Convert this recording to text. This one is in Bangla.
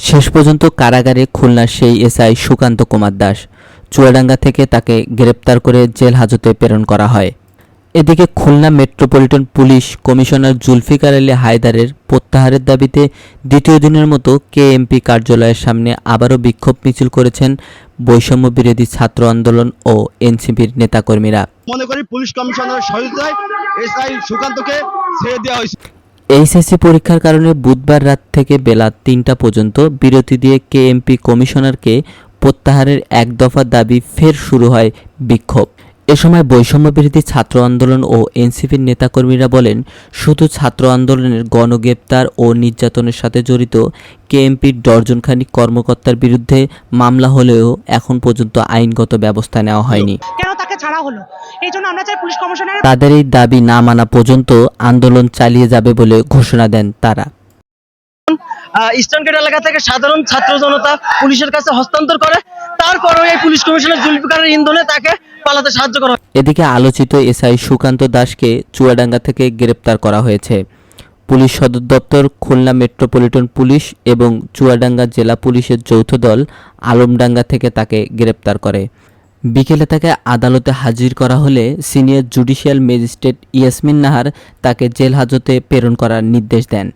শেষ পর্যন্ত কারাগারে খুলনার সেই এসআই সুকান্ত কুমার দাস। চুয়াডাঙ্গা থেকে তাকে গ্রেপ্তার করে জেল হাজতে প্রেরণ করা হয়। এদিকে Khulna metropolitan police commissioner Zulfikar Ali হায়দারের প্রত্যাহারের দাবিতে দ্বিতীয় দিনের মতো কেএমপি কার্যালয়ের সামনে আবারও বিক্ষোভ মিছিল করেছেন বৈষম্য বিরোধী ছাত্র আন্দোলন ও এনসিপির নেতাকর্মীরা। মনে করি পুলিশ কমিশনারের সহায়তায় এসআই সুকান্তকে ছেড়ে দেওয়া হয়েছে। এইচএসসি পরীক্ষার কারণে বুধবার রাত থেকে বেলা ৩টা পর্যন্ত বিরতি দিয়ে কেএমপি কমিশনারকে প্রত্যাহারের এক দফা দাবি ফের শুরু হয় বিক্ষোভ। এ সময় বৈষম্যবিরোধী ছাত্র আন্দোলন ও এনসিপির নেতাকর্মীরা বলেন, শুধু ছাত্র আন্দোলনের গণগ্রেপ্তার ও নির্যাতনের সাথে জড়িত কেএমপির ডজনখানিক কর্মকর্তার বিরুদ্ধে মামলা হলেও এখন পর্যন্ত আইনগত ব্যবস্থা নেওয়া হয়নি। কেন তাকে ছাড়া হলো? এই জন্য আমরা চাই পুলিশ কমিশনারের তাদের এই দাবি না মানা পর্যন্ত আন্দোলন চালিয়ে যাবে বলে ঘোষণা দেন তারা। ইস্টার্ন গেট এলাকা থেকে সাধারণ ছাত্র জনতা পুলিশের কাছে হস্তান্তর করে, তারপরেও এই পুলিশ কমিশনার জুলফিকারের ইন্ধনে তাকে পালাতে সাহায্য করা। এদিকে আলোচিত এসআই সুকান্ত দাসকে চুয়াডাঙ্গা থেকে গ্রেপ্তার করা হয়েছে। পুলিশ সদর দপ্তর, খুলনা মেট্রোপলিটন পুলিশ এবং চুয়াডাঙ্গা জেলা পুলিশের যৌথ দল আলমডাঙ্গা থেকে তাকে গ্রেপ্তার করে। বিকেলে তাকে আদালতে হাজির করা হলে senior judicial magistrate Yasmin Nahar তাকে জেল হাজতে প্রেরণ করার নির্দেশ দেন।